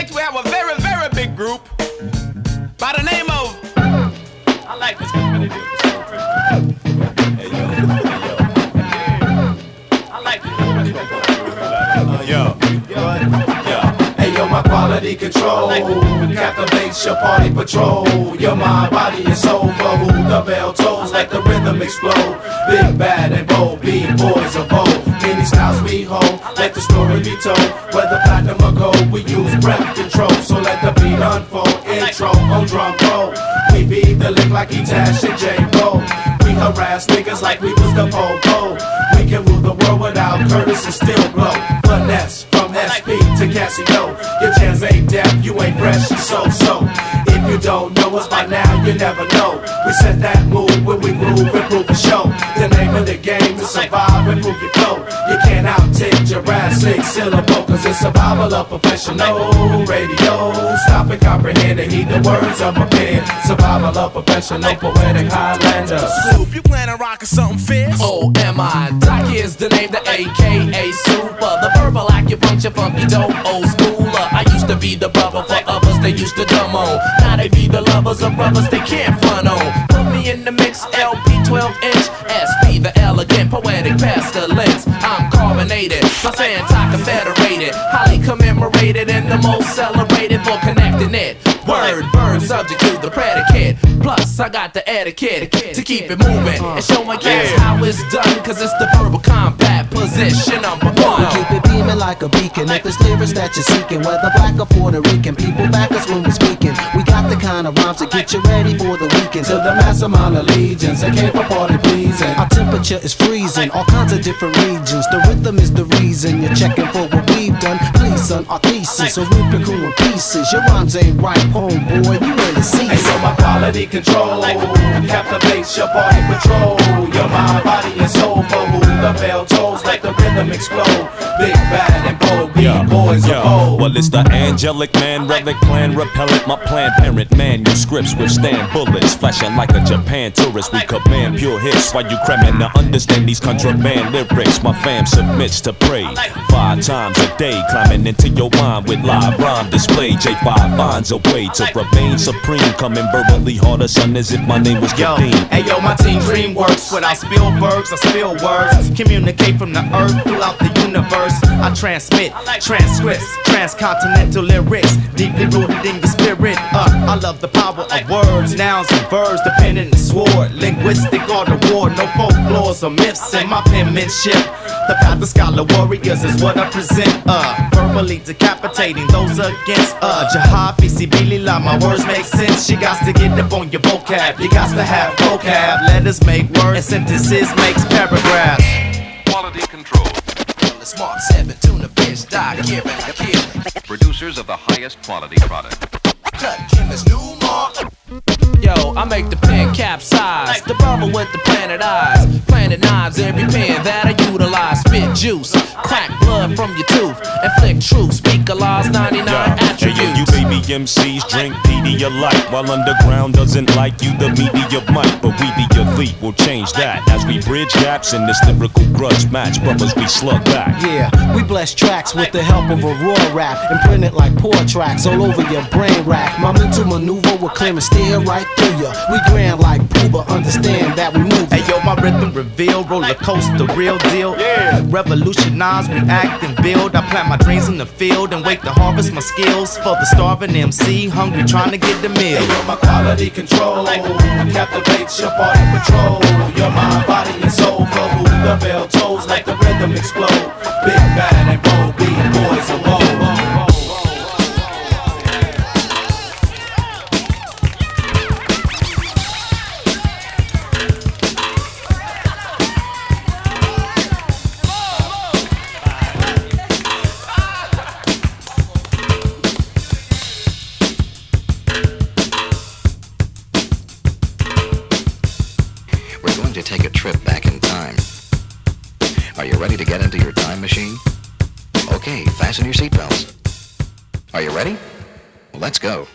next we have a very, very big group by the name of. I like this company. Hey yo, I like this company. Yo. Hey yo, my quality control captivates your party patrol. Your mind, body, and soul for who the bell tolls, like the rhythm explode. Big, bad, and bold, big boys of old. Many styles we hold, let the story be told. Whether platinum or gold, we use breath control. So let the beat unfold. Intro on drum roll. We beat the lick like E-Tash and J-Roll. We harass niggas like we was the po-po. We can rule the world without Curtis and still blow. Finesse from SP to Casio. Your jams ain't deaf, you ain't fresh, you so-so. If you don't know us by now, you never know. We set that mood when we groove and prove the show. The name of the game is survive and prove your flow. You can't out-tick Jurassic syllable, cause it's survival of professional radio. Stop and comprehend and heed the words of my pen. Survival of professional poetic Highlander. You plan on rocking something fierce? Oh, am I? Doc is the name, the AKA Super. The verbal acupuncture, funky dope, old schooler. I used to be the brother for others they used to dumb on. Now they be the lovers of brothers they can't front on. Put me in the mix, LP 12-inch, SP the elegant, poetic pestilence. I'm carbonated, my Santoka federated, highly commemorated and the most celebrated for connecting it. Word, verb, subject to the predicate. Plus, I got the etiquette to keep it moving and show my cats how it's done, cause it's the verbal combat position number one. Keep it beaming like a beacon. If it's lyrics that you're seeking, whether black or Puerto Rican, people back us when we're speaking. We got the kind of rhymes to get you ready for the weekend. To the mass amount of legions, I came for party pleasing. Our temperature is freezing, all kinds of different regions. The rhythm is the reason you're checking for what we've done. Please, son, our thesis, so rip your crew in pieces. Your rhymes ain't right, homeboy, you in the season. Hey, so my quality control captivates your party patrol. Your mind, body, and soul for who the bell tolls, like the rhythm explode. Big, bad, and bold, big boys of old. Well, it's the angelic man, relic, plan, repellent. My planned parent manuscripts withstand bullets. Flashing like a Japan tourist, we command pure hits. While you cramming to understand these contraband lyrics, my fam submits to pray 5 times a day, climbing into your mind with live rhyme display. J5 finds a way to remain supreme, coming verbally harder, son, as if my name was Kadeem. Hey yo, my team dream works without Spielbergs, I spill words. Communicate from the earth throughout the universe. I transmit transcripts, transcontinental lyrics, deeply rooted in your spirit. I love the power of words, nouns and verbs, depending the sword. Linguistic art of war, no folklores or myths in my penmanship. The path of scholar warriors is what I present. Verbally decapitating those against Jihad, Bilila, my words make sense. You got to get up on your vocab. You got to have vocab. Letters make words and sentences makes paragraphs. Quality control. The smart 7 tuna fish, die, giving a kill. Producers of the highest quality product. Cut chemist, new mark. Yo, I make the pen capsize. The brother with the planet eyes. Planet knives, every pen that I utilize. Spit juice, crack blood from your tooth. And flick truth, speak a law's 99 attributes. Hey, you baby MCs drink Pedialyte, while underground doesn't like you, the media might. But we the elite will change that as we bridge gaps in this lyrical grudge match. Brothers, we slug back. Yeah, we bless tracks with the help of a raw rap and print it like poor tracks all over your brain rack. My mental maneuver will clear and steer right through ya. We grand like Pooba, understand that we move. Hey yo, my rhythm reveal, roller coaster, real deal. Revolutionize, react and build. I plant my dreams in the field and wait to harvest my skills for the starving MC, hungry trying to get the meal. Hey yo, my quality control captivates your party patrol. Your mind, body, and soul for who the bell tolls, like the rhythm explode. Big, bad, and bold, big boys of old. To take a trip back in time. Are you ready to get into your time machine? Okay, fasten your seatbelts. Are you ready? Let's go.